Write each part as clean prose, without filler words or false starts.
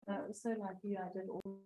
So like you added all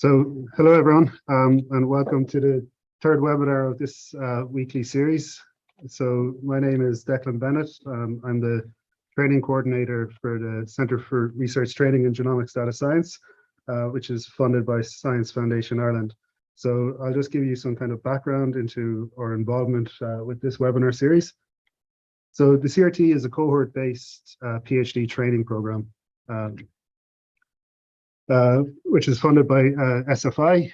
So hello everyone, and welcome to the third webinar of this weekly series. So my name is Declan Bennett. I'm the training coordinator for the Centre for Research Training in Genomics Data Science, which is funded by Science Foundation Ireland. So I'll just give you some kind of background into our involvement with this webinar series. So the CRT is a cohort-based PhD training program, which is funded by SFI.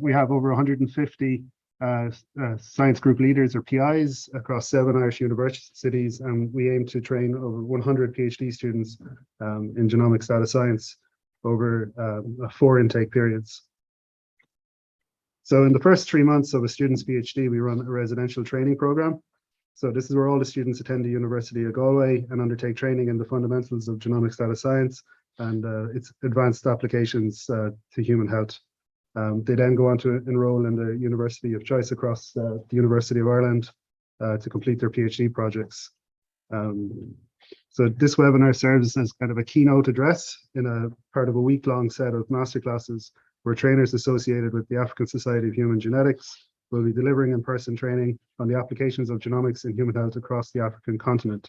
We have over 150 science group leaders or PIs across 7 Irish universities, and we aim to train over 100 PhD students in genomics data science over 4 intake periods. So in the first 3 months of a student's PhD, we run a residential training program. So this is where all the students attend the University of Galway and undertake training in the fundamentals of genomics data science and its advanced applications to human health. They then go on to enroll in the university of choice across the University of Ireland to complete their PhD projects. So this webinar serves as kind of a keynote address in a part of a week-long set of masterclasses where trainers associated with the African Society of Human Genetics will be delivering in-person training on the applications of genomics in human health across the African continent.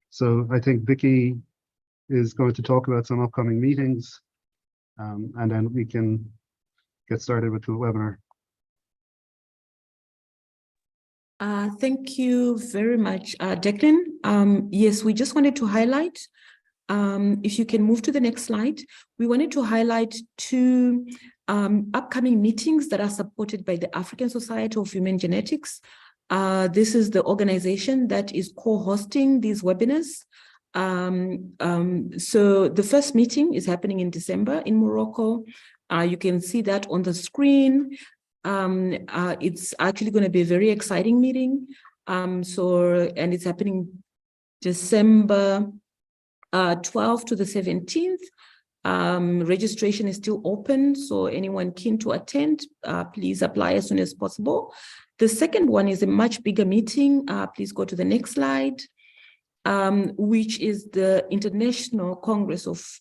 So I think Vicky is going to talk about some upcoming meetings, and then we can get started with the webinar. Thank you very much, Declan. Yes, we just wanted to highlight, if you can move to the next slide, we wanted to highlight 2 upcoming meetings that are supported by the African Society of Human Genetics. This is the organization that is co-hosting these webinars. So the first meeting is happening in December in Morocco. You can see that on the screen. It's actually going to be a very exciting meeting. And it's happening December 12th to the 17th. Registration is still open, so anyone keen to attend, please apply as soon as possible. The second one is a much bigger meeting. Please go to the next slide, which is the International Congress of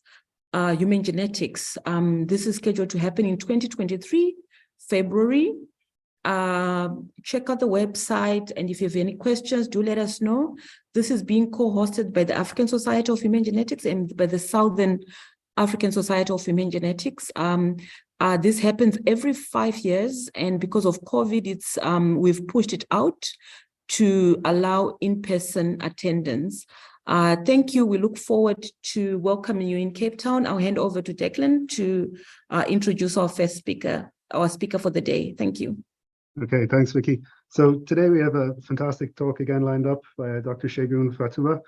Human Genetics. This is scheduled to happen in 2023, February. Check out the website, and if you have any questions, do let us know. This is being co-hosted by the African Society of Human Genetics and by the Southern African Society of Human Genetics. This happens every 5 years, and because of COVID, it's we've pushed it out to allow in-person attendance. Thank you. We look forward to welcoming you in Cape Town. I'll hand over to Declan to introduce our first speaker, our speaker for the day. Thank you. Okay, thanks, Vicky. So today we have a fantastic talk again lined up by Dr. Segun Fatouma.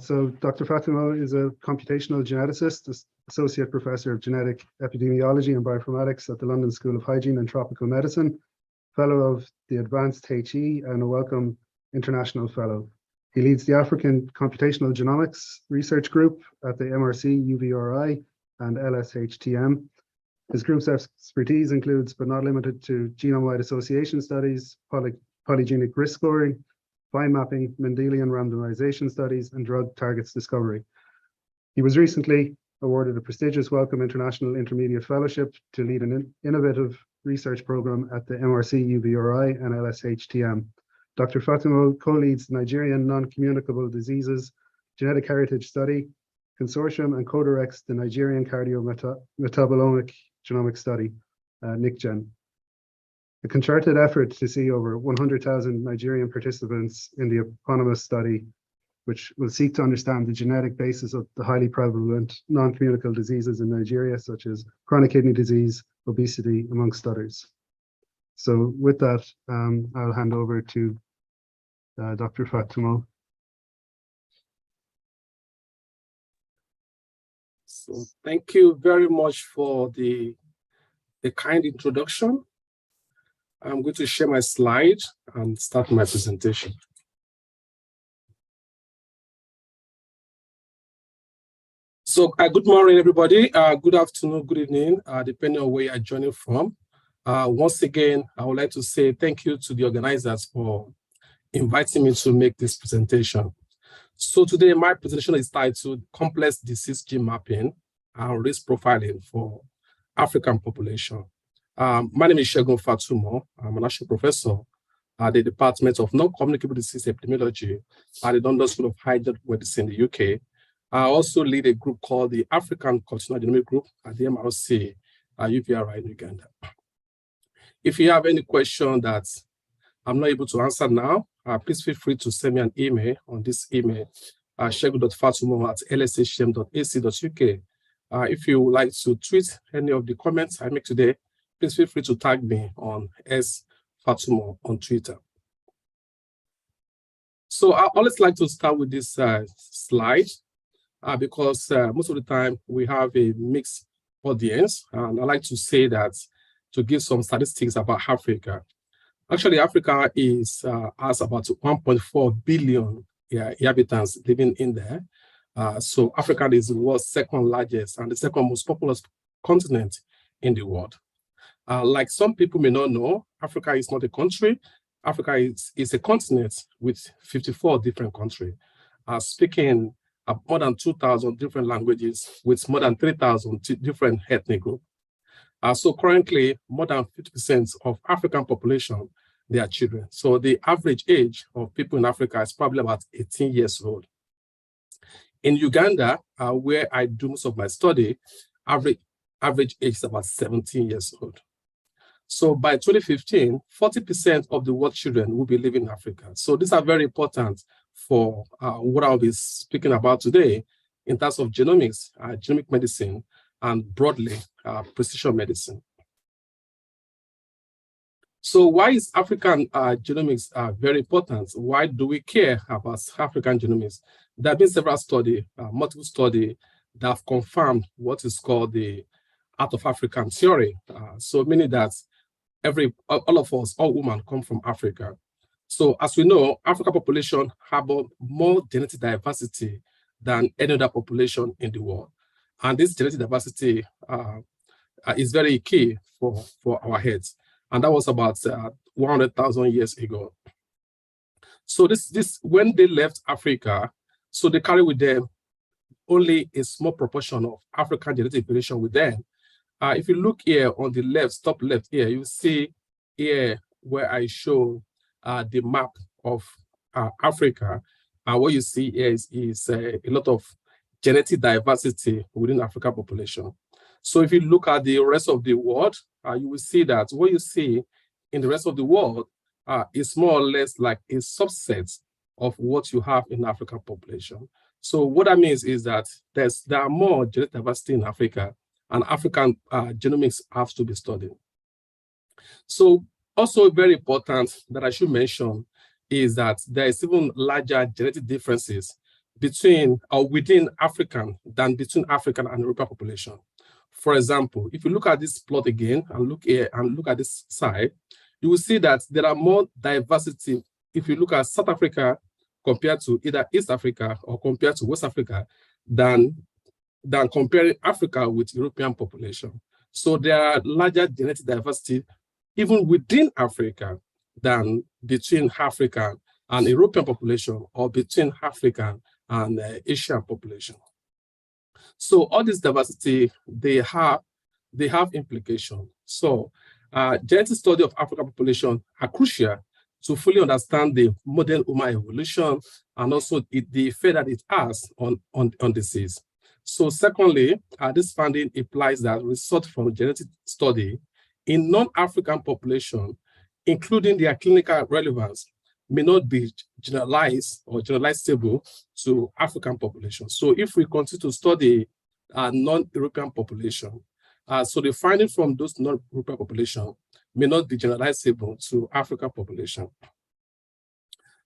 So Dr. Fatouma is a computational geneticist, associate professor of genetic epidemiology and bioinformatics at the London School of Hygiene and Tropical Medicine, fellow of the Advanced HE, and a Wellcome International Fellow. He leads the African Computational Genomics Research Group at the MRC, UVRI, and LSHTM. His group's expertise includes, but not limited to, genome-wide association studies, polygenic risk scoring, fine mapping, Mendelian randomization studies, and drug targets discovery. He was recently awarded a prestigious Wellcome International Intermediate Fellowship to lead an innovative research program at the MRC, UVRI, and LSHTM. Dr. Fatouma co-leads the Nigerian Non-Communicable Diseases Genetic Heritage Study Consortium and co-directs the Nigerian Cardiometabolomic Genomic Study, NICGEN. A concerted effort to see over 100,000 Nigerian participants in the eponymous study, which will seek to understand the genetic basis of the highly prevalent non-communicable diseases in Nigeria, such as chronic kidney disease, obesity, amongst others. So with that, I'll hand over to Dr. Fatouma. So thank you very much for the kind introduction. I'm going to share my slide and start my presentation. So good morning, everybody. Good afternoon, good evening, depending on where you are joining from. Once again, I would like to say thank you to the organizers for inviting me to make this presentation. So today, my presentation is titled Complex Disease Gene Mapping and risk profiling for African population. My name is Segun Fatumo. I'm an associate professor at the Department of Non-Communicable Disease Epidemiology at the London School of Hygiene Medicine in the UK. I also lead a group called the African Continuum Genomic Group at the MRC UVRI in Uganda. If you have any question that I'm not able to answer now, please feel free to send me an email on this email, segun.fatumo@lshgm.ac.uk. If you would like to tweet any of the comments I make today, please feel free to tag me on sfatumo on Twitter. So I always like to start with this slide because most of the time we have a mixed audience. And I like to say that to give some statistics about Africa. Actually, Africa has about 1.4 billion inhabitants living in there. So Africa is the world's second largest and the second most populous continent in the world. Like some people may not know, Africa is not a country. Africa is a continent with 54 different countries, speaking more than 2,000 different languages with more than 3,000 different ethnic groups. So currently, more than 50% of African population, they are children. So the average age of people in Africa is probably about 18 years old. In Uganda, where I do most of my study, average age is about 17 years old. So by 2015, 40% of the world children will be living in Africa. So these are very important for what I'll be speaking about today in terms of genomics, genomic medicine, and broadly, precision medicine. So why is African genomics very important? Why do we care about African genomics? There have been several studies, multiple studies that have confirmed what is called the Art of African theory. So meaning that all of us, all women come from Africa. So as we know, African population have more genetic diversity than any other population in the world. And this genetic diversity is very key for our heads. And that was about 100,000 years ago. So when they left Africa, so they carry with them only a small proportion of African genetic variation with them. If you look here on the left, top left here, you see here where I show the map of Africa. And what you see here is a lot of genetic diversity within African population. So if you look at the rest of the world, you will see that what you see in the rest of the world is more or less like a subset of what you have in African population. So what that means is that there are more genetic diversity in Africa, and African genomics has to be studied. So also very important that I should mention is that there is even larger genetic differences between or within African than between African and European population. For example, if you look at this plot again and look here and look at this side, you will see that there are more diversity if you look at South Africa compared to either East Africa or compared to West Africa than comparing Africa with European population. So there are larger genetic diversity even within Africa than between African and European population or between African and Asian population. So all this diversity, they have implication. So genetic study of African population are crucial to fully understand the modern human evolution and also the effect that it has on disease. So secondly, this finding implies that research from genetic study in non-African population, including their clinical relevance, may not be generalized or generalizable to African population. So if we continue to study non-European population, so the finding from those non-European population may not be generalizable to African population.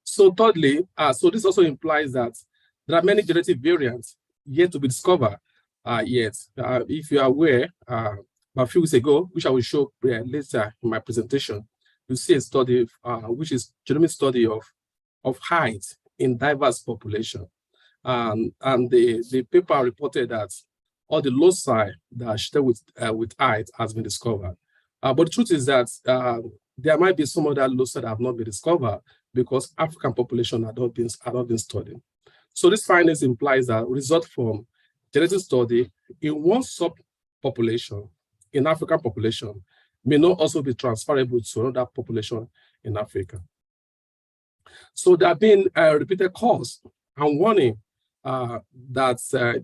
So thirdly, so this also implies that there are many genetic variants yet to be discovered yet. If you are aware, a few weeks ago, which I will show later in my presentation, you see a study which is genomic study of height in diverse population. And the paper reported that all the loci that are shared with height has been discovered. But the truth is that there might be some other loci that have not been discovered because African population are not been studied. So this findings implies that result from genetic study in one subpopulation, in African population, may not also be transferable to another population in Africa. So there have been repeated calls and warning that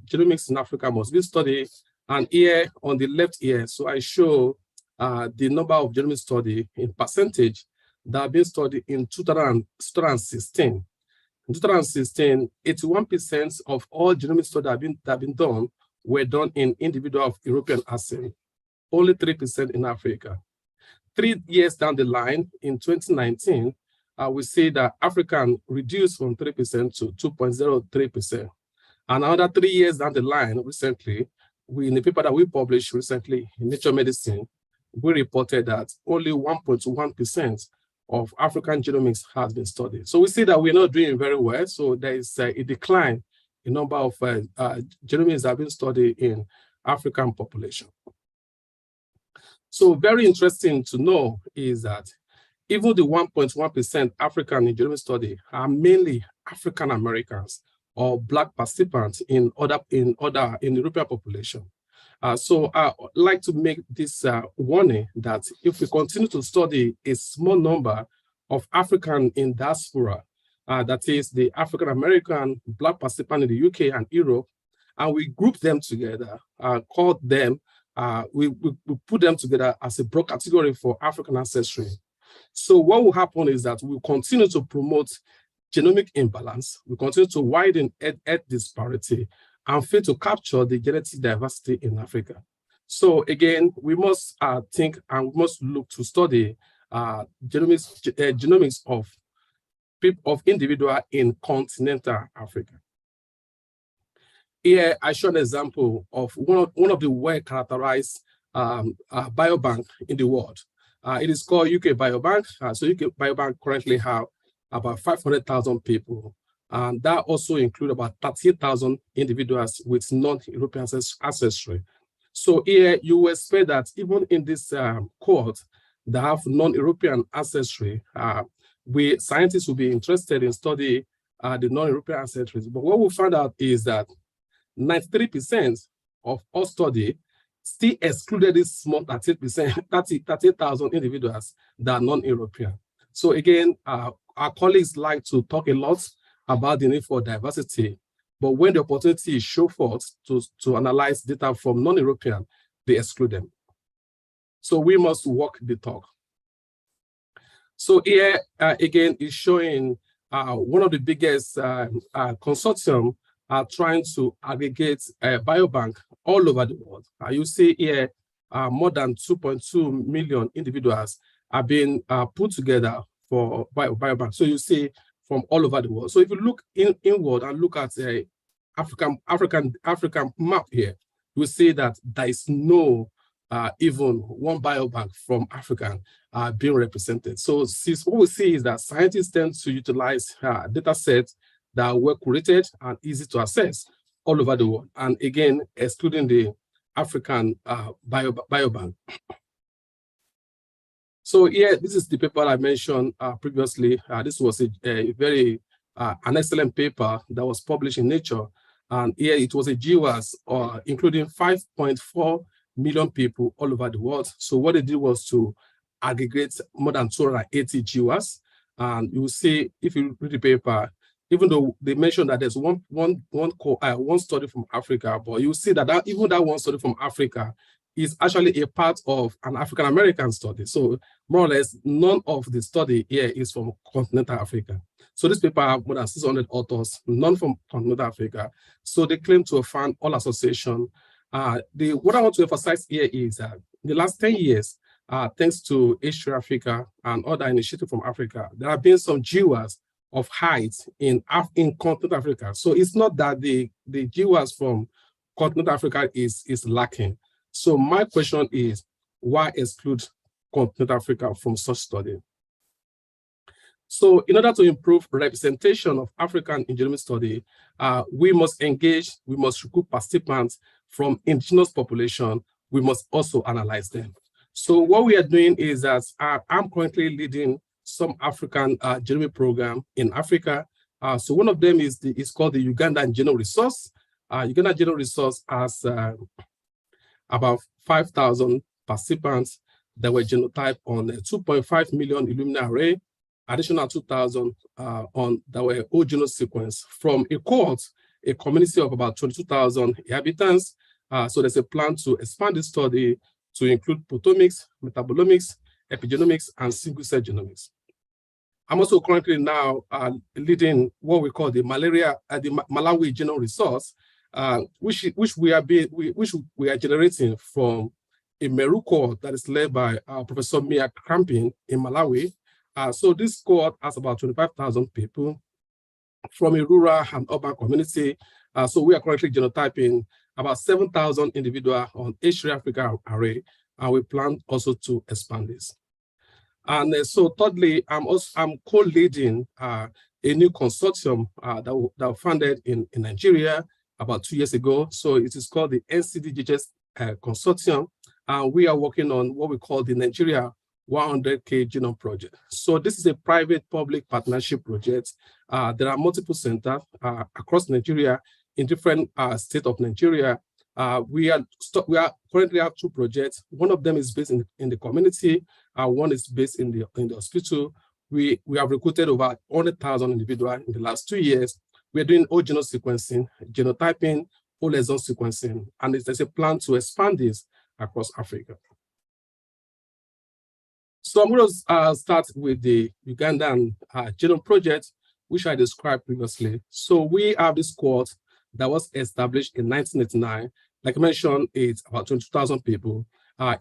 genomics in Africa must be studied. And here on the left here, so I show the number of genomic study in percentage that have been studied in 2016. In 2016, 81% of all genomic studies that have been done were done in individual of European ascent, only 3% in Africa. 3 years down the line, in 2019, we see that African reduced from 3% to 2.03%. And another 3 years down the line, recently, in the paper that we published recently in Nature Medicine, we reported that only 1.1% of African genomics has been studied. So we see that we're not doing very well. So there is a decline in number of genomics that have been studied in African population. So very interesting to know is that even the 1.1% African in genomic study are mainly African Americans or Black participants in European population. So I'd like to make this warning that if we continue to study a small number of African in diaspora, that is the African American Black participant in the UK and Europe, and we group them together, call them, we put them together as a broad category for African ancestry. So what will happen is that we'll continue to promote genomic imbalance, we continue to widen age disparity, and fail to capture the genetic diversity in Africa. So again, we must think and we must look to study genomics of individuals in continental Africa. Here I show an example of one of the well-characterized biobank in the world. It is called UK Biobank. So UK Biobank currently have about 500,000 people. And that also includes about 38,000 individuals with non-European ancestry. So here you will expect that even in this cohort that have non-European ancestry, scientists will be interested in studying the non-European ancestry. But what we found out is that 93% of all study still excluded this small 38,000 individuals that are non-European. So again, our colleagues like to talk a lot about the need for diversity, but when the opportunity is shown forth to analyze data from non-European, they exclude them. So we must walk the talk. So here, again, is showing one of the biggest consortium trying to aggregate a biobank all over the world. You see here, more than 2.2 million individuals are being put together for biobank. So you see from all over the world. So if you look inward and look at the African map here, you will see that there is no even one biobank from African being represented. So what we see is that scientists tend to utilize data sets that are well curated and easy to access all over the world. And again, excluding the African biobank. So here, this is the paper I mentioned previously. This was a very an excellent paper that was published in Nature. And here it was a GWAS, including 5.4 million people all over the world. So what they did was to aggregate more than 280 GWAS. And you will see, if you read the paper, even though they mentioned that there's one study from Africa, but you see that even that one study from Africa is actually a part of an African-American study. So more or less, none of the study here is from continental Africa. So this paper have more than 600 authors, none from continental Africa. So they claim to have found all association. What I want to emphasize here is that in the last 10 years, thanks to AfSHG Africa and other initiatives from Africa, there have been some GWAS of height in continental Africa. So it's not that the GWAS from continental Africa is lacking. So my question is, why exclude continental Africa from such study? So in order to improve representation of African in genomic study, we must engage, we must recruit participants from indigenous population, we must also analyze them. So what we are doing is that I'm currently leading some African genomic program in Africa. So one of them is called the Ugandan Genome Resource. Uganda Genome Resource has about 5,000 participants that were genotyped on a 2.5 million Illumina array, additional 2,000 on that were whole genome sequence from a cohort, a community of about 22,000 inhabitants. So there's a plan to expand this study to include proteomics, metabolomics, epigenomics, and single-cell genomics. I'm also currently now leading what we call the Malawi Genome Resource, which we are generating from a Meru cohort that is led by Professor Mia Crampin in Malawi. So this cohort has about 25,000 people from a rural and urban community. So we are currently genotyping about 7,000 individuals on H3 Africa array, and we plan also to expand this. And so thirdly, I'm co-leading a new consortium that was founded in Nigeria about 2 years ago. So it is called the NCDGS Consortium. And we are working on what we call the Nigeria 100K Genome Project. So this is a private-public partnership project. There are multiple centers across Nigeria in different states of Nigeria. We currently have 2 projects. One of them is based in the community. One is based in the hospital. We have recruited over 100,000 individuals in the last 2 years. We're doing whole genome sequencing, genotyping, whole exome sequencing, and there's a plan to expand this across Africa. So I'm going to start with the Ugandan Genome Project, which I described previously. So we have this cohort that was established in 1989. Like I mentioned, it's about 22,000 people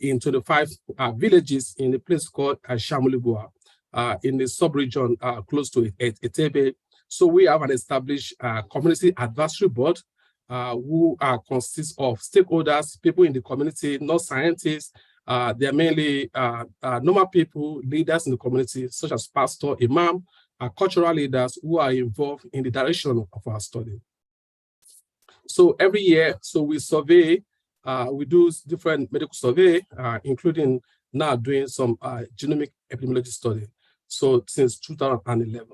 in 25 villages in a place called Shamulibua in the sub-region close to Etebe. So we have an established community advisory board who consists of stakeholders, people in the community, not scientists. They're mainly normal people, leaders in the community, such as pastor, imam, cultural leaders who are involved in the direction of our study. So every year, so we survey, we do different medical survey, including now doing some genomic epidemiology study. So since 2011.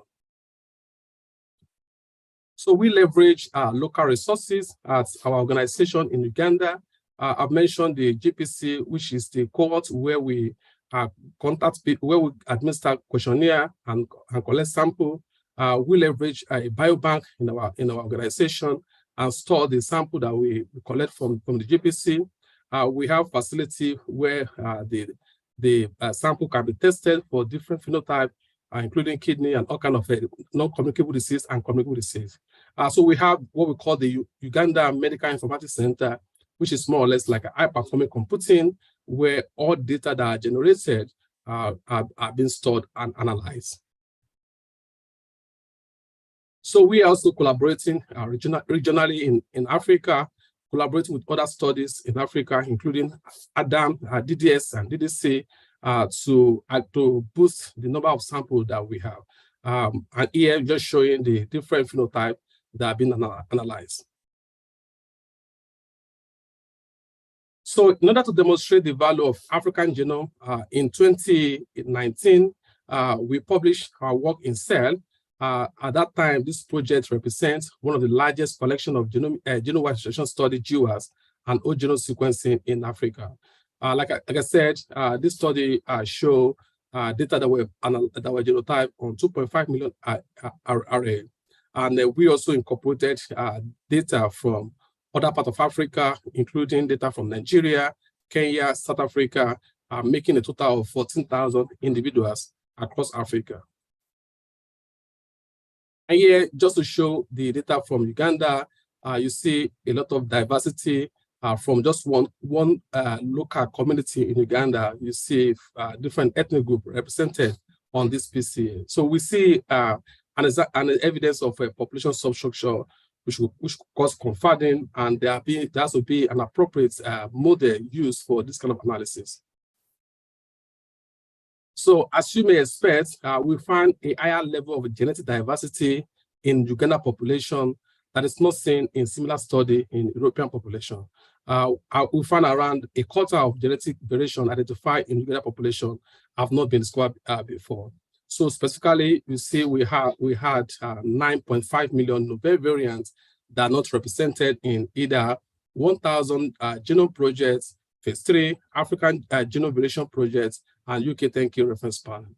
So we leverage local resources at our organization in Uganda. I've mentioned the GPC, which is the cohort where we contact people, where we administer questionnaire and collect sample. We leverage a biobank in our organization and store the sample that we collect from the GPC. We have facility where the sample can be tested for different phenotypes, including kidney and all kinds of non-communicable disease and communicable disease. So we have what we call the Uganda Medical Informatics Center, which is more or less like a high-performing computing, where all data that are generated are being stored and analyzed. So we are also collaborating regionally in Africa, collaborating with other studies in Africa, including ADAM, DDS, and DDC, to boost the number of samples that we have. And here, just showing the different phenotypes that have been analyzed. So in order to demonstrate the value of African genome, in 2019, we published our work in Cell. At that time, this project represents one of the largest collection of genome-wide situation study GWAS and whole genome sequencing in Africa. Like I said, this study show data that were genotyped on 2.5 million array. And we also incorporated data from other parts of Africa, including data from Nigeria, Kenya, South Africa, making a total of 14,000 individuals across Africa. And here, just to show the data from Uganda, you see a lot of diversity from just one local community in Uganda. You see different ethnic groups represented on this PCA. So we see an evidence of a population substructure which cause confounding, and there has to be an appropriate model used for this kind of analysis. So as you may expect, we find a higher level of genetic diversity in Uganda population that is not seen in similar study in European population. We find around a quarter of genetic variation identified in Uganda population have not been described before. So specifically, you see we had 9.5 million novel variants that are not represented in either 1,000 genome projects, phase 3, African genome variation projects, and UK 10K reference panel.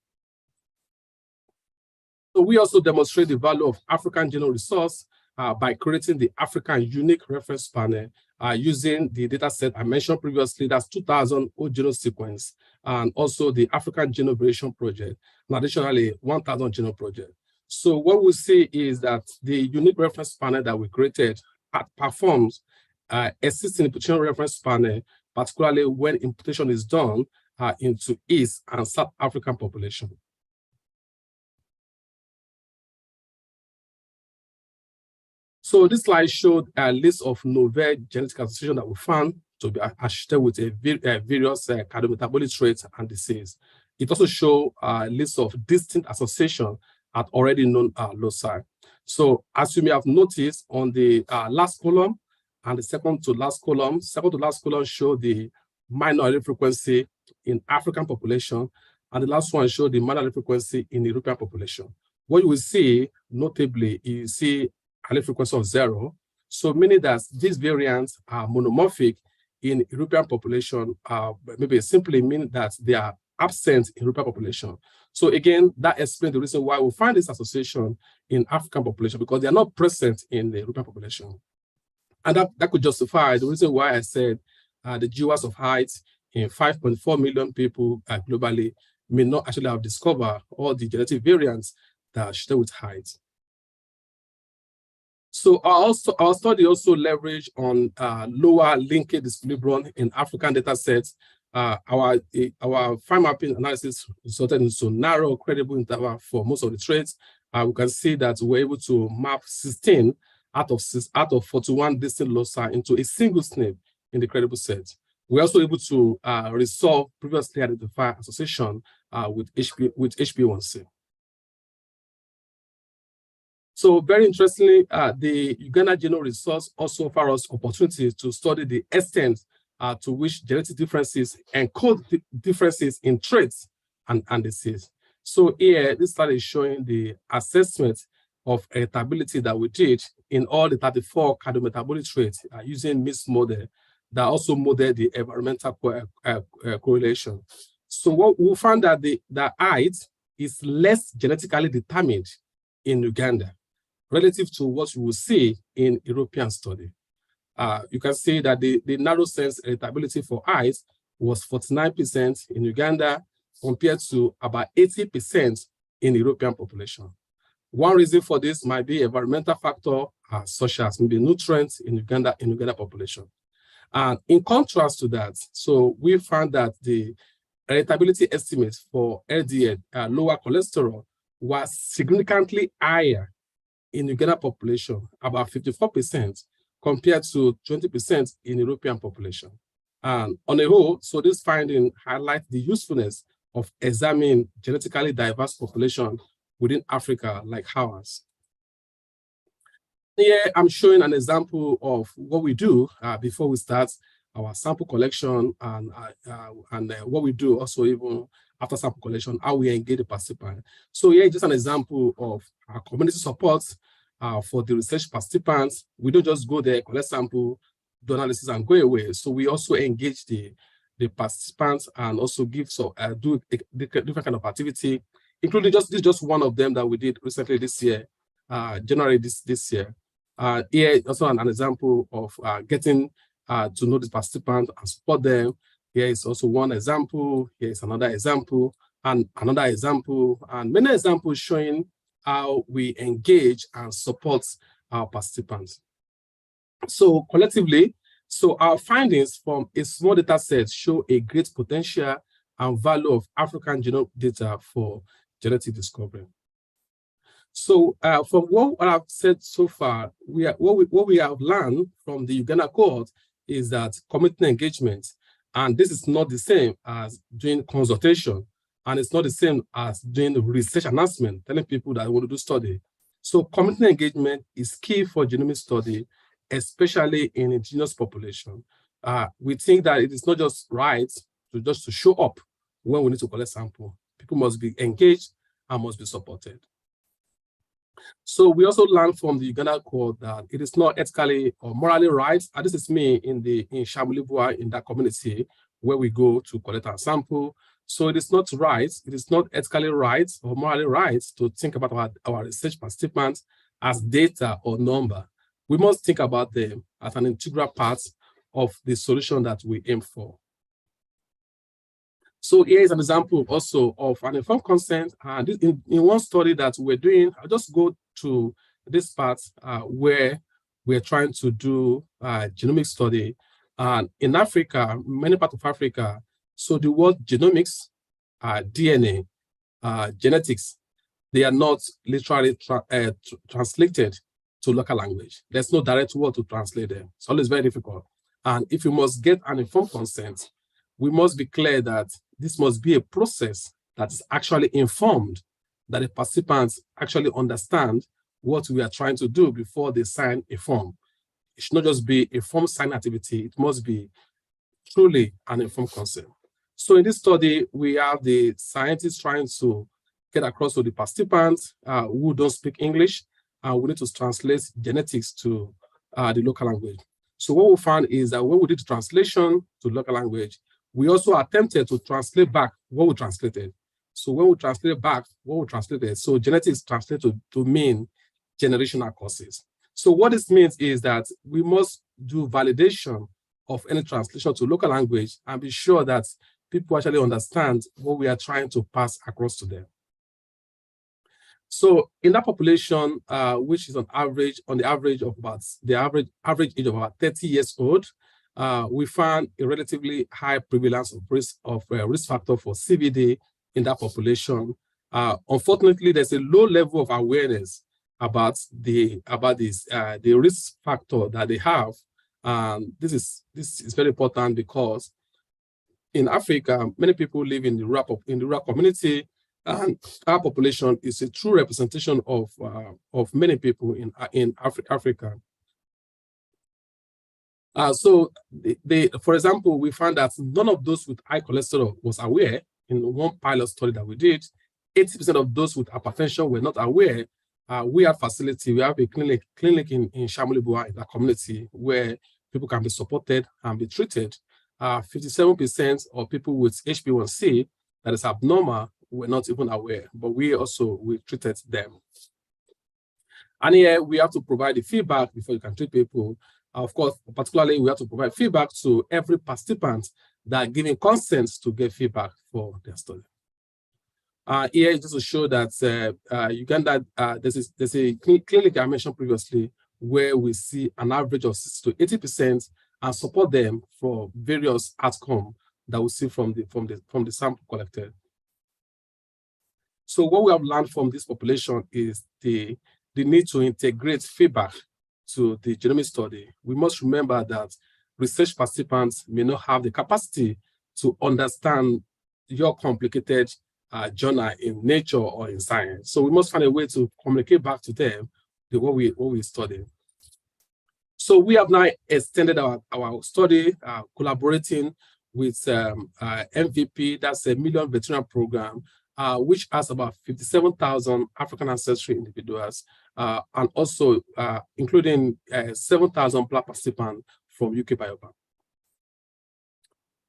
So we also demonstrate the value of African genome resource by creating the African unique reference panel using the data set I mentioned previously, that's 2,000 whole genome sequence, and also the African genome variation project, and additionally 1,000 genome project. So what we see is that the unique reference panel that we created performs existing imputation reference panel, particularly when imputation is done into East and South African population. So this slide showed a list of novel genetic associations that we found to be associated with various cardiometabolic traits and disease. It also showed a list of distinct associations at already known loci. So as you may have noticed on the last column and the second to last column show the minor allele frequency in African population, and the last one showed the minor allele frequency in European population. What you will see, notably, you see allele frequency of 0. So meaning that these variants are monomorphic in European population, maybe simply mean that they are absent in European population. So again, that explains the reason why we find this association in African population, because they are not present in the European population. And that could justify the reason why I said the GWAS of height in 5.4 million people globally may not actually have discovered all the genetic variants that are associated with height. So our study also leveraged on lower linkage disequilibrium in African data sets. Our fine mapping analysis resulted in so narrow, credible interval for most of the traits. We can see that we're able to map 16 out of 41 distinct loci into a single SNP in the credible set. We're also able to resolve previously identified association with HB1C. So very interestingly, the Uganda Genome Resource also offers us opportunities to study the extent to which genetic differences encode differences in traits and disease. So here, this slide is showing the assessment of heritability that we did in all the 34 cardiometabolic traits using mixed model that also model the environmental correlation. So what we found that the height is less genetically determined in Uganda relative to what you will see in European study. You can see that the narrow sense heritability for height was 49% in Uganda compared to about 80% in European population. One reason for this might be environmental factor such as maybe nutrients in Uganda population. And in contrast to that, so we found that the heritability estimates for LDL, lower cholesterol, was significantly higher in Uganda population, about 54%, compared to 20% in European population. And on a whole, so this finding highlights the usefulness of examining genetically diverse population within Africa like ours. Here, I'm showing an example of what we do before we start our sample collection and what we do also even after sample collection, how we engage the participant. So here is just an example of our community support for the research participants. We don't just go there, collect sample, do analysis and go away. So we also engage the participants and also give do different kind of activity, including just one of them that we did recently this year, January this year. Here is also an example of getting to know the participants and support them. Here is also one example. Here is another example, and another example, and many examples showing how we engage and support our participants. So collectively, so our findings from a small data set show a great potential and value of African genome data for genetic discovery. So from what I've said so far, what we have learned from the Uganda cohort is that community engagement, and this is not the same as doing consultation, and it's not the same as doing research announcement, telling people that they want to do study. So community engagement is key for genomic study, especially in indigenous population. We think that it is not just right to show up when we need to collect sample. People must be engaged and must be supported. So we also learned from the Uganda court that it is not ethically or morally right. And this is me in Shamulibua, in that community where we go to collect our sample. So it is not right, it is not ethically right or morally right to think about our research participants as data or number. We must think about them as an integral part of the solution that we aim for. So here is an example also of an informed consent. And in one study that we're doing, I'll just go to this part where we're trying to do a genomic study. And in Africa, many parts of Africa, so the word genomics, DNA, genetics, they are not literally translated to local language. There's no direct word to translate them. It's always very difficult. And if you must get an informed consent, we must be clear that this must be a process that is actually informed, that the participants actually understand what we are trying to do before they sign a form. It should not just be a form sign activity, it must be truly an informed consent. So in this study, we have the scientists trying to get across to the participants who don't speak English, and we need to translate genetics to the local language. So what we found is that when we did the translation to local language, we also attempted to translate back what we translated. So when we translate back what we translated, so genetics translated to mean generational causes. So what this means is that we must do validation of any translation to local language and be sure that people actually understand what we are trying to pass across to them. So in that population, which is on the average of about the average age of about 30 years old, we found a relatively high prevalence of risk factor for CVD in that population. Unfortunately, there's a low level of awareness about the risk factor that they have. This is very important because in Africa, many people live in the rural community, and our population is a true representation of many people in Africa. So, for example, we found that none of those with high cholesterol was aware. In one pilot study that we did, 80% of those with hypertension were not aware. We have facility, we have a clinic in Shamulibua in that community where people can be supported and be treated. 57% of people with HbA1c that is abnormal were not even aware, but we treated them. And here we have to provide the feedback before you can treat people. Of course, particularly we have to provide feedback to every participant that are giving consent to get feedback for their study. Here is just to show that Uganda, there's a clinic I mentioned previously where we see an average of 60 to 80% and support them for various outcomes that we see from the sample collected. So what we have learned from this population is the need to integrate feedback to the genomic study. We must remember that research participants may not have the capacity to understand your complicated journal in nature or in science. So we must find a way to communicate back to them what we study. So we have now extended our study, collaborating with MVP, that's a Million Veteran Program, which has about 57,000 African ancestry individuals, and also including 7,000 Black participants from UK Biobank.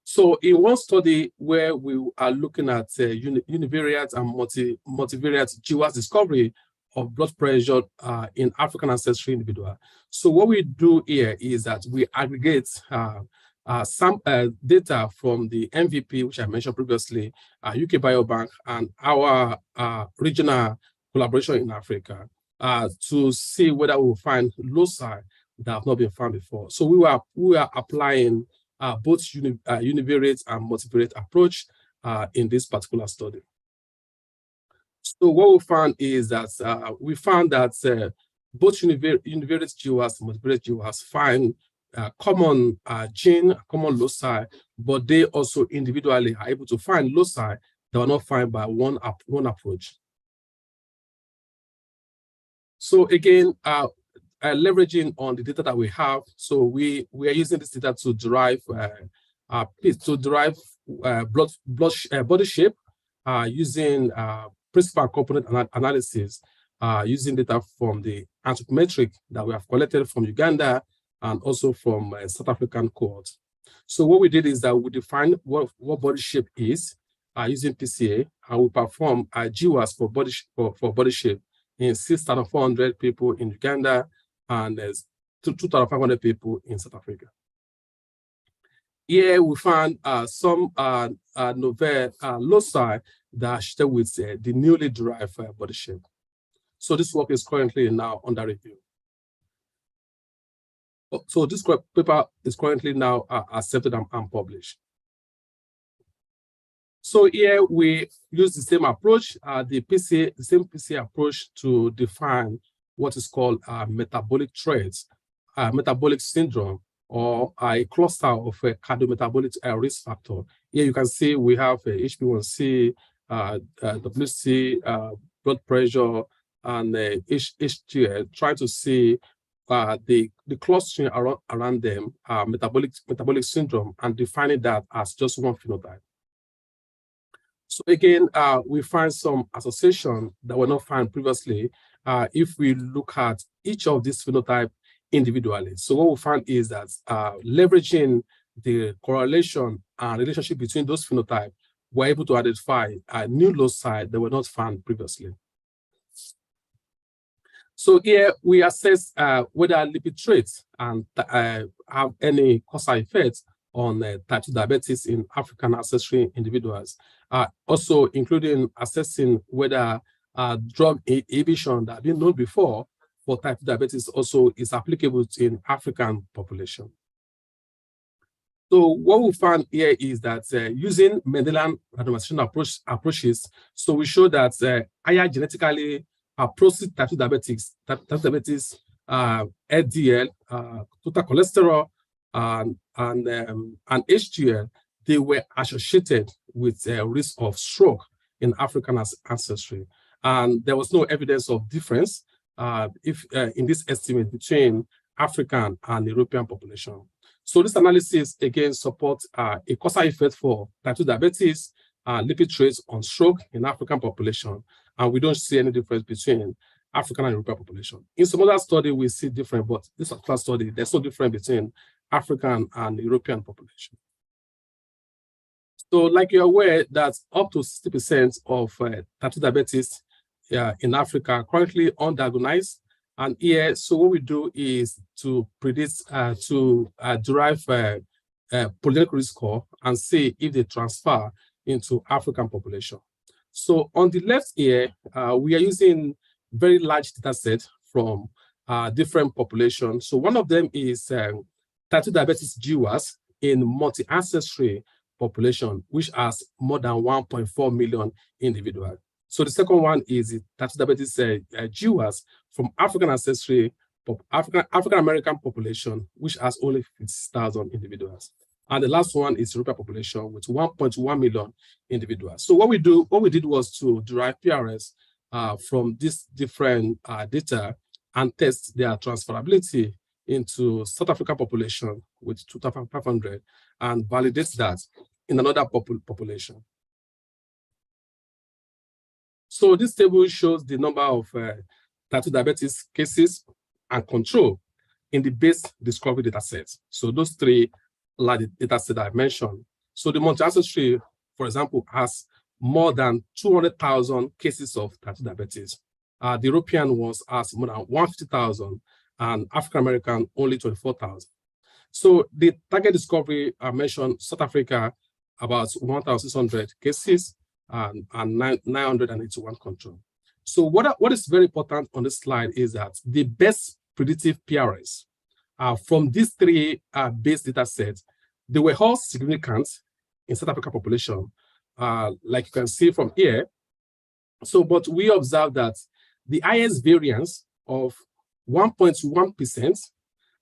So in one study where we are looking at univariate and multivariate GWAS discovery of blood pressure in African ancestry individual. So what we do here is that we aggregate some data from the MVP, which I mentioned previously, UK Biobank, and our regional collaboration in Africa to see whether we will find loci that have not been found before. So we are applying both univariate and multivariate approach in this particular study. So what we found is that both univariate GWAS and multivariate GWAS find common gene, common loci, but they also individually are able to find loci that are not found by one approach. So again, leveraging on the data that we have, so we are using this data to derive body shape using principal component analysis. using data from the anthropometric that we have collected from Uganda and also from South African cohorts. So what we did is that we defined what body shape is using PCA, and we perform GWAS for body shape in 6,400 people in Uganda and 2,500 people in South Africa. Here we found some novel loci that are shifted with the newly derived body shape. So this work is currently now under review. So this paper is currently now accepted and published. So here we use the same approach, the same PCA approach to define what is called metabolic traits, metabolic syndrome, or a cluster of cardiometabolic risk factor. Here you can see we have HbA1c, WC, blood pressure, and HGL, trying to see the clustering around them, metabolic syndrome, and defining that as just one phenotype. So again, we find some association that were not found previously if we look at each of these phenotypes individually. So what we find is that leveraging the correlation and relationship between those phenotypes, we're able to identify new loci that were not found previously. So here we assess whether lipid traits and have any causal effects on type 2 diabetes in African ancestry individuals. Also including assessing whether drug inhibition that had been known before for type 2 diabetes also is applicable in African population. So what we found here is that using Mendelian randomization approaches, so we show that higher genetically appropriate type 2 diabetes, LDL, total cholesterol, and HGL, they were associated with risk of stroke in African ancestry. And there was no evidence of difference in this estimate between African and European population. So this analysis again supports a causal effect for type 2 diabetes, lipid traits on stroke in African population, and we don't see any difference between African and European population. In some other study, we see different, but this particular study, there's no difference between African and European population. So like you're aware that up to 60% of type 2 diabetes in Africa are currently undiagnosed. And here, so what we do is to predict, derive polygenic risk score and see if they transfer into African population. So on the left here, we are using very large data set from different populations. So one of them is type 2 diabetes GWAS in multi-ancestry population, which has more than 1.4 million individuals. So the second one is type 2 diabetes GWAS from African ancestry, African-American population, which has only 50,000 individuals. And the last one is European population with 1.1 million individuals. So what we did was to derive PRS from these different data and test their transferability into South African population with 2,500 and validate that in another population. So this table shows the number of type 2 diabetes cases and control in the base discovery data set. So those three large data set I mentioned. So the multi-ancestry, for example, has more than 200,000 cases of type 2 diabetes. The European ones has more than 150,000 and African-American only 24,000. So the target discovery I mentioned, South Africa, about 1,600 cases and 981 control. So what is very important on this slide is that the best predictive PRS from these three base data sets, they were all significant in South African population, like you can see from here. So, but we observed that the highest variance of 1.1%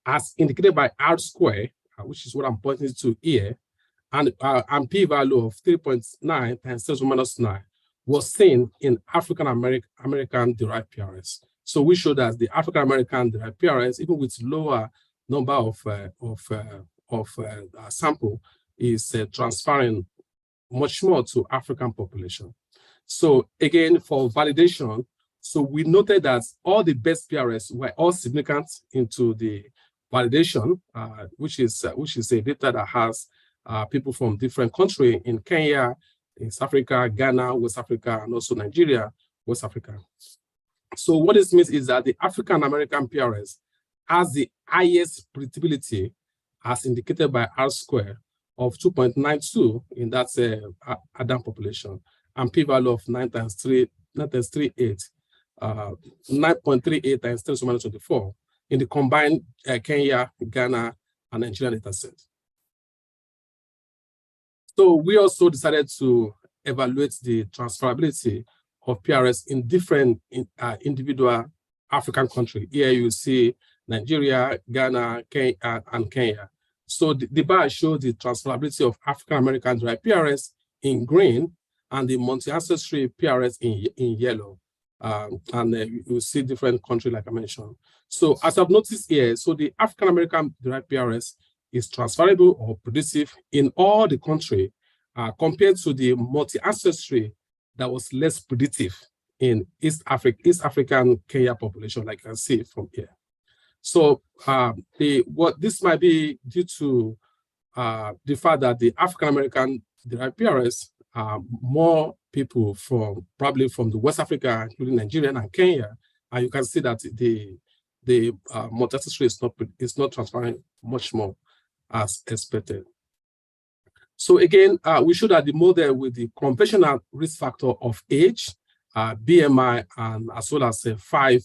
as indicated by R square, which is what I'm pointing to here, and p-value of 3.9 times 10 to the minus 9 was seen in African-American derived PRS. So we showed that the African-American derived PRS, even with lower number of sample, is transferring much more to African population. So again, for validation, So we noted that all the best PRS were all significant into the validation, which is a data that has people from different countries in Kenya, in South Africa, Ghana, West Africa, and also Nigeria, West Africa. So what this means is that the African American PRS has the highest predictability as indicated by R-square of 2.92 in that Adam population, and p-value of 9 times 38, 9.38 times 10 to the minus 24 in the combined Kenya, Ghana, and Nigerian data set. So we also decided to evaluate the transferability of PRS in different individual African countries. Here you see Nigeria, Ghana, Kenya, and Kenya. So the bar shows the transferability of African American derived PRS in green and the multi-ancestry PRS in yellow. You see different countries like I mentioned. So as I've noticed here, so the African American derived PRS is transferable or predictive in all the country compared to the multi-ancestry that was less predictive in East African Kenya population, like you can see from here. So this might be due to the fact that the African American derived PRS are more people probably from the West Africa, including Nigeria and Kenya, and you can see that the multi-ancestry is not transferring much more as expected. So again, we showed that the model with the conventional risk factor of age, BMI, and as well as 5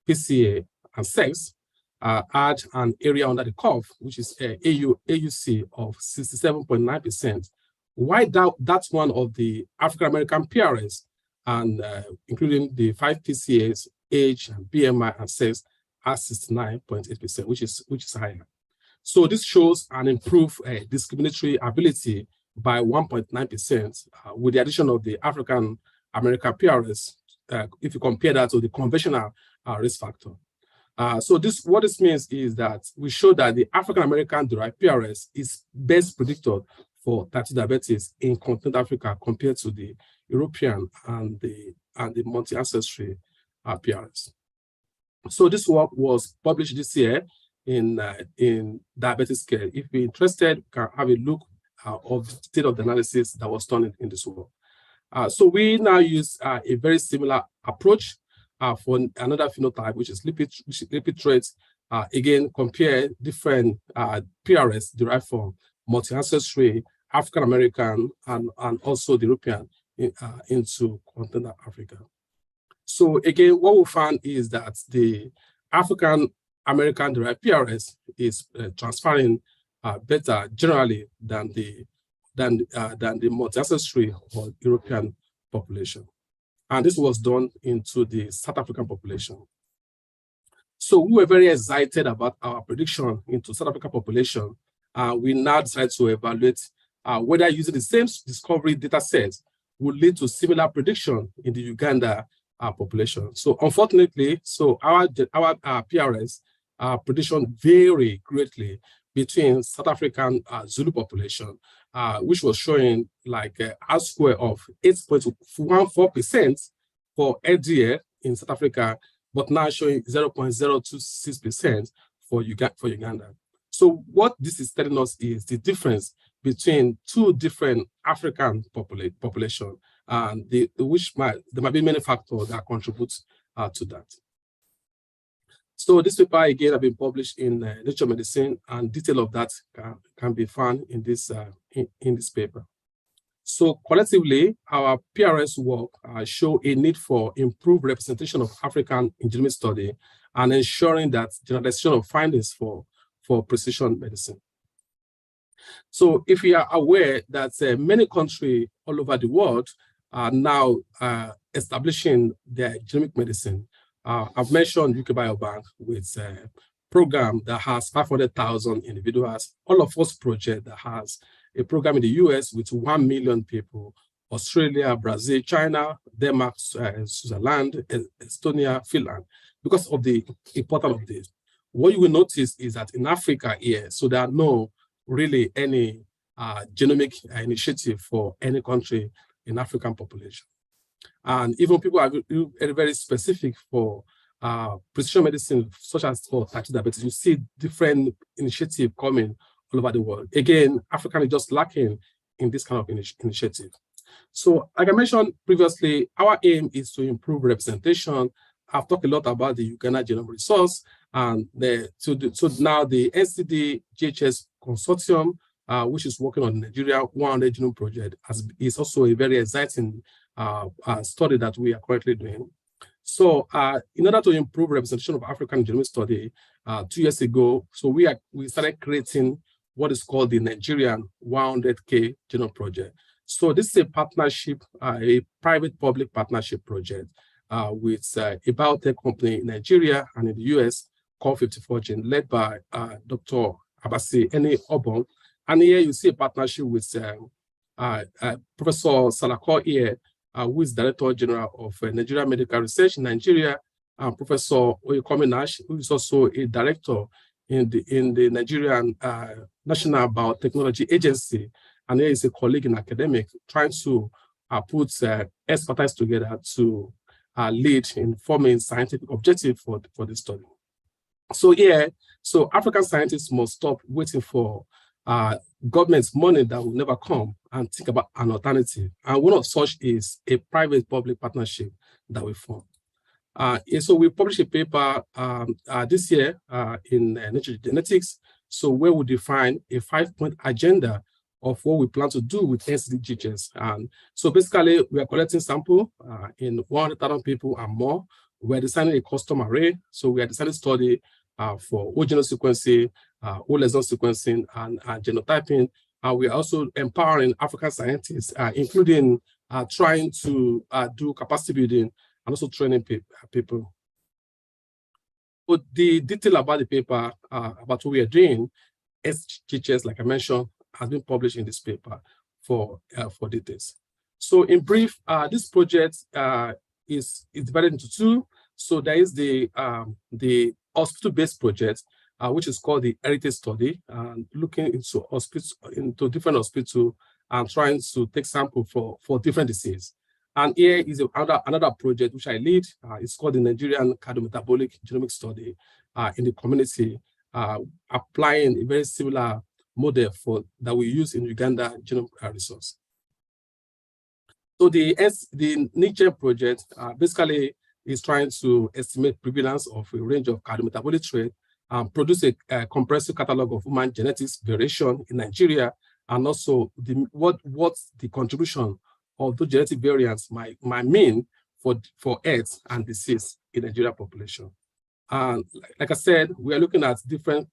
PCA and sex had an area under the curve, which is AUC of 67.9%. Why that's one of the African American PRS, and including the 5 PCAs, age, BMI, and sex, at 69.8%, which is higher. So this shows an improved discriminatory ability by 1.9% with the addition of the African American PRS, if you compare that to the conventional risk factor. So what this means is that we show that the African American derived PRS is best predictor for type 2 diabetes in continental Africa compared to the European and the multi-ancestry PRS. So this work was published this year in Diabetes Care. If you're interested, you can have a look of the state of the analysis that was done in this work. So we now use a very similar approach for another phenotype, which is lipid traits. Again, compare different PRS derived from multi-ancestry, African American, and also the European into continental Africa. So again, what we found is that the African American derived PRS is transferring better generally than the multi-ancestry or European population. And this was done into the South African population. So we were very excited about our prediction into South African population. We now decided to evaluate whether using the same discovery data set would lead to similar prediction in the Uganda population. So unfortunately, our PRS prediction vary greatly between South African Zulu population, which was showing like a R-square of 8.14% for LDL in South Africa, but now showing 0.026% for Uganda. So what this is telling us is the difference between two different African population, and there might be many factors that contribute to that. So this paper again have been published in Nature Medicine, and detail of that can be found in this paper. So collectively, our PRS work show a need for improved representation of African in genomic study and ensuring that generalization of findings for precision medicine. So if you are aware that many countries all over the world are now establishing their genomic medicine. I've mentioned UK Biobank with a program that has 500,000 individuals. All of us project that has a program in the US with 1 million people, Australia, Brazil, China, Denmark, Switzerland, Estonia, Finland, because of the importance of this. What you will notice is that in Africa here, so there are no really any genomic initiative for any country in African population. And even people are very, very specific for precision medicine, such as for type 2 diabetes. You see different initiatives coming all over the world. Again, Africa is just lacking in this kind of initiative. So, like I mentioned previously, our aim is to improve representation. I've talked a lot about the Uganda Genome Resource, and so now the NCD GHS Consortium, which is working on the Nigeria 100 Genome Project, is also a very exciting study that we are currently doing. So, in order to improve representation of African genomic study, 2 years ago, so we started creating what is called the Nigerian 100K Genome Project. So this is a partnership, a private-public partnership project with a biotech company in Nigeria and in the US called 54Gene, led by Dr. Abasi Eni Obon. And here you see a partnership with Professor Salako here, who is Director General of Nigeria Medical Research in Nigeria, and Professor Oyekome Nash, who is also a director in the Nigerian National Biotechnology Agency. And here is a colleague in academic trying to put expertise together to lead in forming scientific objective for this study. So so African scientists must stop waiting for government's money that will never come and think about an alternative. And one of such is a private-public partnership that we form. So we published a paper this year in Nature Genetics, so where we define a 5-point agenda of what we plan to do with NCD-GHS. And so basically, we are collecting sample in 100,000 people and more. We're designing a custom array. So we are designing study for whole genome sequencing, whole exome sequencing, and genotyping. We are also empowering African scientists, including trying to do capacity building and also training people. But the detail about the paper, about what we are doing, AfSHG, like I mentioned, has been published in this paper for details. So in brief, this project is divided into two. So there is the hospital-based project, which is called the Heritage Study, looking into different hospitals and trying to take sample for different diseases. And here is another project which I lead. It's called the Nigerian Cardiometabolic Genomic Study in the community, applying a very similar model that we use in Uganda Genome Resource. So the NIGEN project basically is trying to estimate prevalence of a range of cardiometabolic traits and produce a comprehensive catalog of human genetics variation in Nigeria, and also what the contribution of those genetic variants might mean for health and disease in the Nigeria population. And like I said, we are looking at different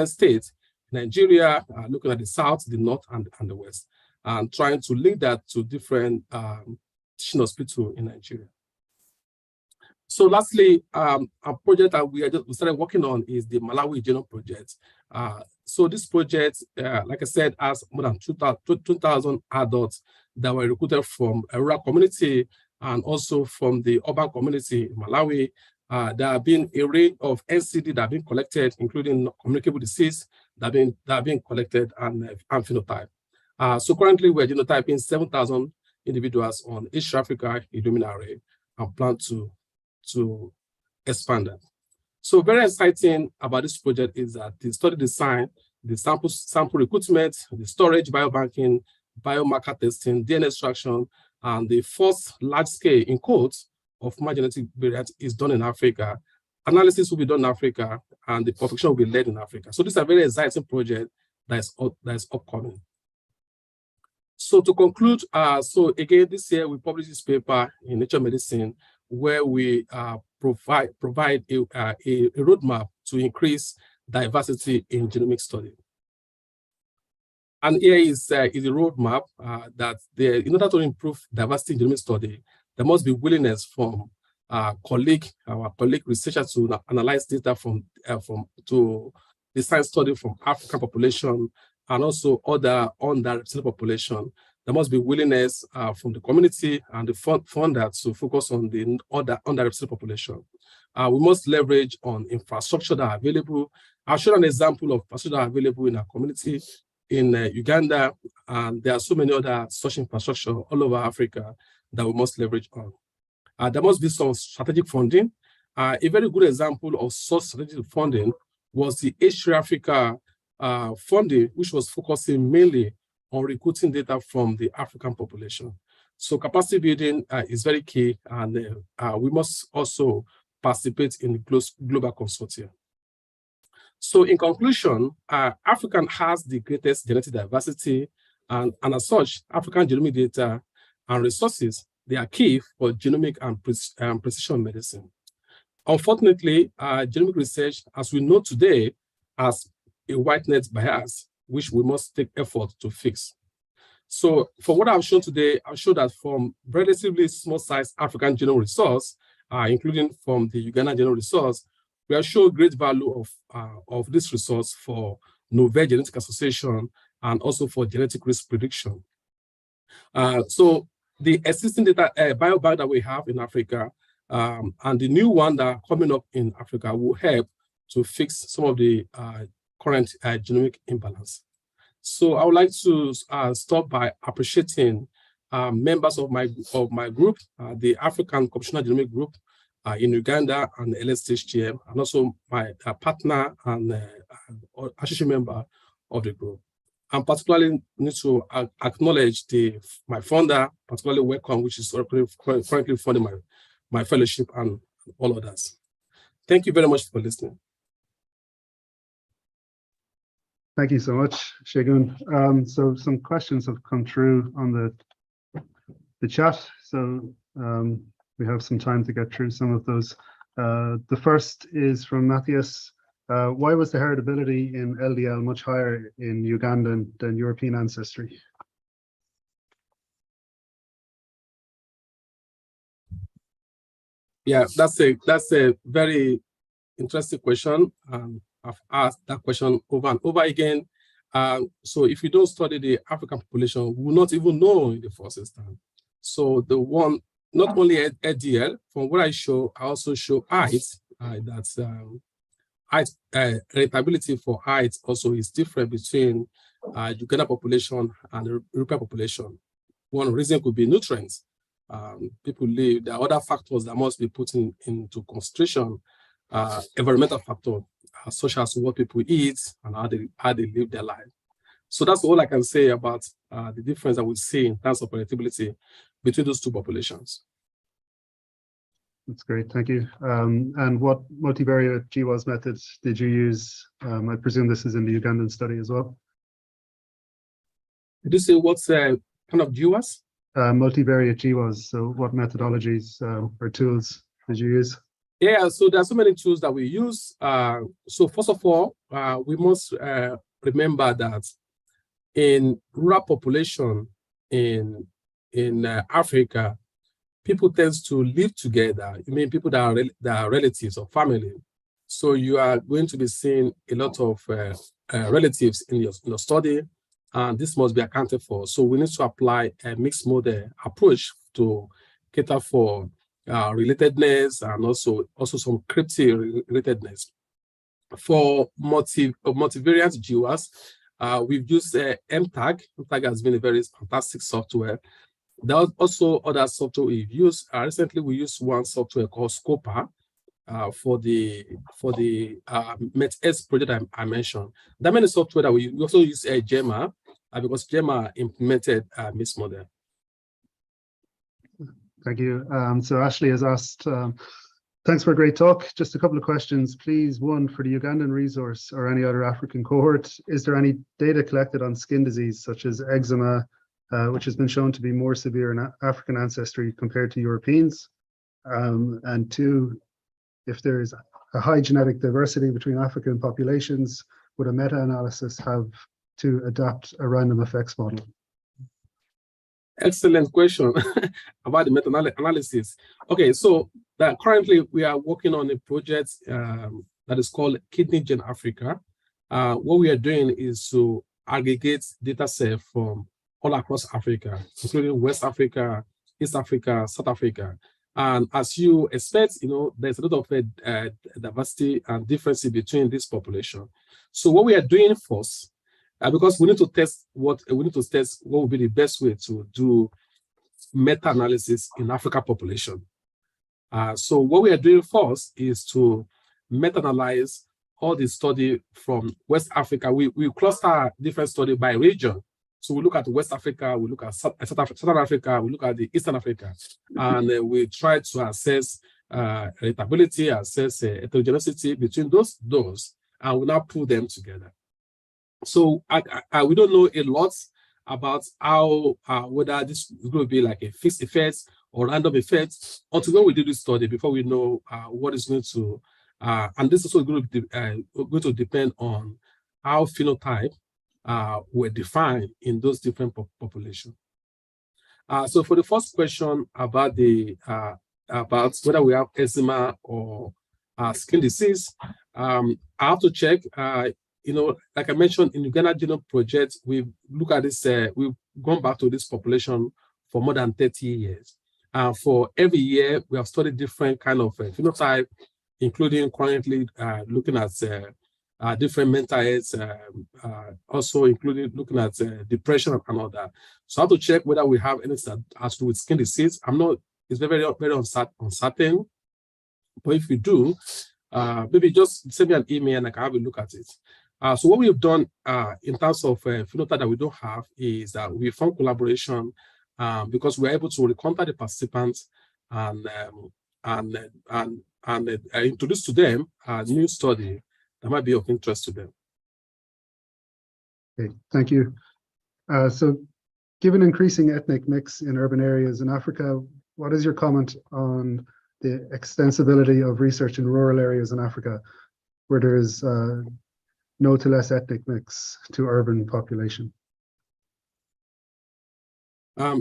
states. Nigeria, looking at the south, the north, and the west, and trying to link that to different teaching hospitals in Nigeria. So lastly, a project that we started working on is the Malawi Genome Project. So this project, like I said, has more than 2,000 adults that were recruited from a rural community and also from the urban community in Malawi. There have been a range of NCD that have been collected, including communicable disease that have been collected and phenotype. So currently we're genotyping 7,000 individuals on East Africa Illumina array and plan to expand that. So very exciting about this project is that the study design, the sample recruitment, the storage, biobanking, biomarker testing, DNA extraction, and the first large-scale in quotes of human genetic variants is done in Africa. Analysis will be done in Africa, and the perfection will be led in Africa. So this is a very exciting project that is upcoming. So to conclude, so again, this year we published this paper in Nature Medicine, where we provide a roadmap to increase diversity in genomic study. And here is a roadmap that in order to improve diversity in genomic study, there must be willingness from our colleague researchers to analyze data to design study from African population and also other underrepresented population. There must be willingness from the community and the funder to focus on the other underrepresented population. We must leverage on infrastructure that are available. I'll show an example of infrastructure that are available in our community in Uganda, and there are so many other such infrastructure all over Africa. that we must leverage on. There must be some strategic funding. A very good example of such strategic funding was the AfSHG Africa funding, which was focusing mainly on recruiting data from the African population. So capacity building is very key, and we must also participate in the global consortia. So in conclusion, Africa has the greatest genetic diversity, and as such, African genomic data and resources, they are key for genomic and precision medicine. Unfortunately, genomic research, as we know today, has a white net bias, which we must take effort to fix. So for what I've shown today, I've shown that from relatively small-sized African genome resource, including from the Uganda genome resource, we have shown great value of this resource for novel genetic association and also for genetic risk prediction. So the existing data biobank that we have in Africa and the new one that are coming up in Africa will help to fix some of the current genomic imbalance. So I would like to start by appreciating members of my group, the African Computational Genomic Group in Uganda and AfSHG, and also my partner and associate member of the group. I'm particularly need to acknowledge my founder, particularly welcome, which is currently funding my fellowship and all others. Thank you very much for listening. Thank you so much, Segun. So some questions have come through on the chat. So we have some time to get through some of those. The first is from Matthias. Why was the heritability in LDL much higher in Ugandan than European ancestry? Yeah, that's a very interesting question. I've asked that question over and over again. So if you don't study the African population, we will not even know in the first instance. So the one, not only LDL, from what I show, I also show height. That's height, heritability for height also is different between Uganda population and the European population. One reason could be nutrients. People live, there are other factors that must be put into consideration, environmental factor, such as what people eat and how they live their life. So that's all I can say about the difference that we see in terms of heritability between those two populations. That's great, thank you. And what multivariate GWAS methods did you use? I presume this is in the Ugandan study as well. Did you say what's kind of GWAS? Multivariate GWAS, so what methodologies or tools did you use? Yeah, so there are so many tools that we use. So first of all, we must remember that in rural population in Africa, people tend to live together. I mean, people that are relatives or family. So you are going to be seeing a lot of relatives in your study, and this must be accounted for. So we need to apply a mixed model approach to cater for relatedness and also some cryptic relatedness. For multivariate GWAS, we've used MTAG. MTAG has been a very fantastic software. There are also other software we've used. Recently, we used one software called Scopa for the MET-S project I mentioned. There are many software that we also use GEMA because GEMA implemented mixed model. Thank you. So Ashley has asked, thanks for a great talk. Just a couple of questions, please. One, for the Ugandan resource or any other African cohort, is there any data collected on skin disease such as eczema, which has been shown to be more severe in African ancestry compared to Europeans? And two, if there is a high genetic diversity between African populations, would a meta-analysis have to adapt a random effects model? Excellent question about the meta-analysis. Okay, so currently we are working on a project that is called Kidney Gen Africa. What we are doing is to aggregate data set from all across Africa, including West Africa, East Africa, South Africa. And as you expect, there's a lot of diversity and difference between this population. So what we are doing first, because we need to test what would be the best way to do meta-analysis in Africa population. So what we are doing first is to meta-analyze all the study from West Africa. We cluster different study by region. So we look at West Africa, we look at Southern Africa, we look at the Eastern Africa, and we try to assess relatability, assess heterogeneity between those, and we now pull them together. So we don't know a lot about how whether this is going to be like a fixed effect or random effect until when we do this study before we know what is going to, and this is also going to depend on how phenotype were defined in those different populations. So for the first question about about whether we have eczema or skin disease, I have to check. You know, like I mentioned in Uganda Genome Project, we've looked at this. We've gone back to this population for more than 30 years. For every year, we have studied different kind of phenotype, including currently looking at different mental health, also including looking at depression and all that. So I have to check whether we have anything that has to do with skin disease. I'm not, it's very uncertain, but if you do, maybe just send me an email and I can have a look at it. So what we've done in terms of phenotype that we don't have is that we form collaboration because we're able to contact the participants and introduce to them a new study that might be of interest to them. Okay, thank you. So given increasing ethnic mix in urban areas in Africa, what is your comment on the extensibility of research in rural areas in Africa where there is no to less ethnic mix to urban population?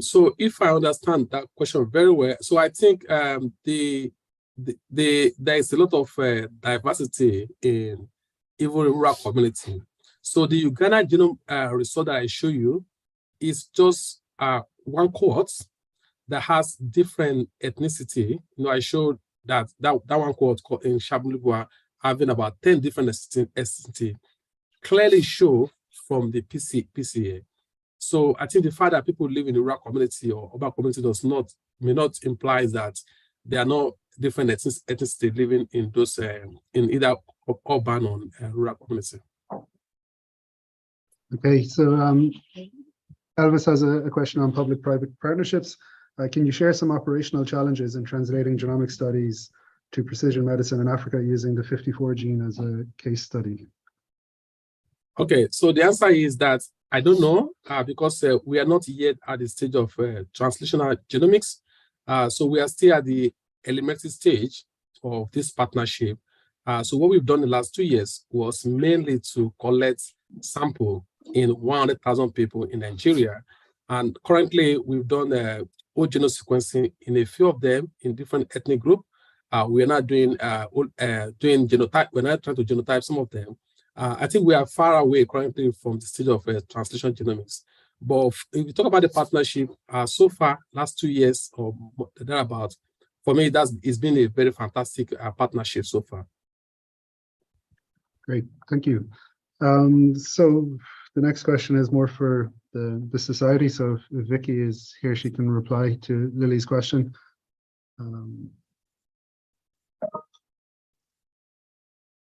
So if I understand that question very well, so I think there is a lot of diversity in even rural community. So the Uganda genome result that I show you is just one cohort that has different ethnicity. You know, I showed that one cohort in Shabulugwa having about 10 different ethnicity clearly show from the PCA. So I think the fact that people live in the rural community or urban community may not imply that there are no different ethnicity living in those in either urban or rural community. Okay, so Elvis has a question on public-private partnerships. Can you share some operational challenges in translating genomic studies to precision medicine in Africa using the 54 gene as a case study? Okay, so the answer is that I don't know because we are not yet at the stage of translational genomics. So we are still at the elementary stage of this partnership. So what we've done in the last 2 years was mainly to collect sample in 100,000 people in Nigeria. And currently we've done whole genome sequencing in a few of them in different ethnic groups. We are not doing genotype, we're not trying to genotype some of them. I think we are far away currently from the stage of translation genomics. But if you talk about the partnership, so far, last 2 years or thereabout, for me, it's been a very fantastic partnership so far. Great, thank you. So the next question is more for the society. So if Vicky is here, she can reply to Lily's question.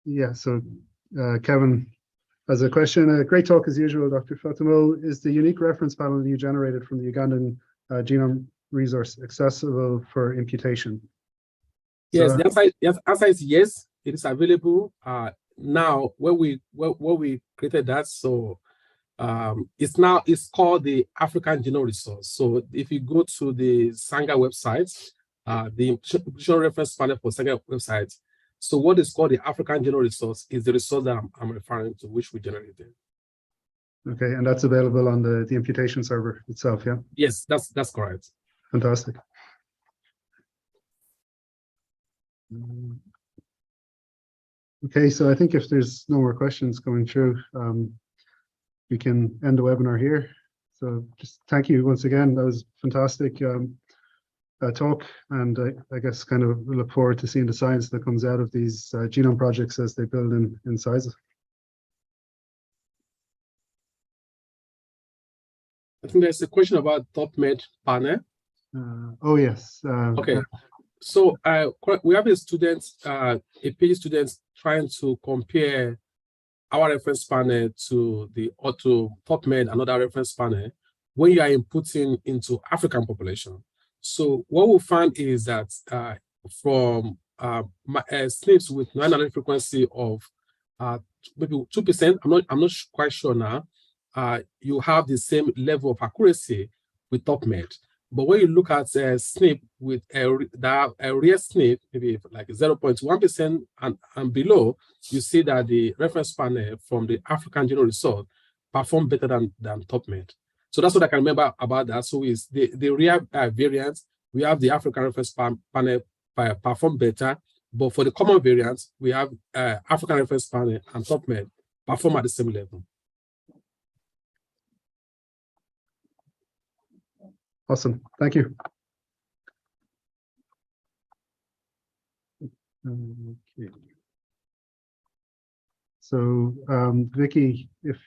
Yeah, so Kevin has a question. Great talk as usual, Dr. Fatimo. Is the unique reference panel you generated from the Ugandan genome resource accessible for imputation? Yes, so, the answer is yes. It is available now. When we created that, so it's called the African Genome Resource. So if you go to the Sanga website, the imputation reference panel for Sanga website. So what is called the African Genome Resource is the resource that I'm referring to, which we generated. Okay, and that's available on the imputation server itself, yeah? Yes, that's correct. Fantastic. Okay, so I think if there's no more questions coming through, we can end the webinar here. So just thank you once again. That was fantastic. Talk, and I guess kind of look forward to seeing the science that comes out of these genome projects as they build in size. I think there's a question about TopMed panel. Oh, yes. Okay. So we have a student, a PhD student trying to compare our reference panel to the PubMed, another reference panel, when you are inputting into African population. So what we find is that from SNPs with non frequency of maybe 2%, I'm not quite sure now, you have the same level of accuracy with PubMed. But when you look at a SNP with a real SNP, maybe like 0.1% and below, you see that the reference panel from the African Genome Result perform better than PubMed. So that's what I can remember about that. So is the real variants, we have the African reference panel perform better, but for the common variants, we have African reference panel and PubMed perform at the same level. Awesome. Thank you. Okay. So, Vicky, if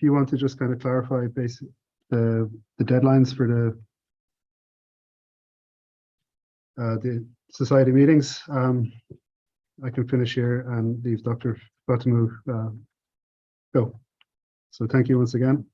you want to just kind of clarify the deadlines for the society meetings, I can finish here and leave Dr. Fatimou go. So thank you once again.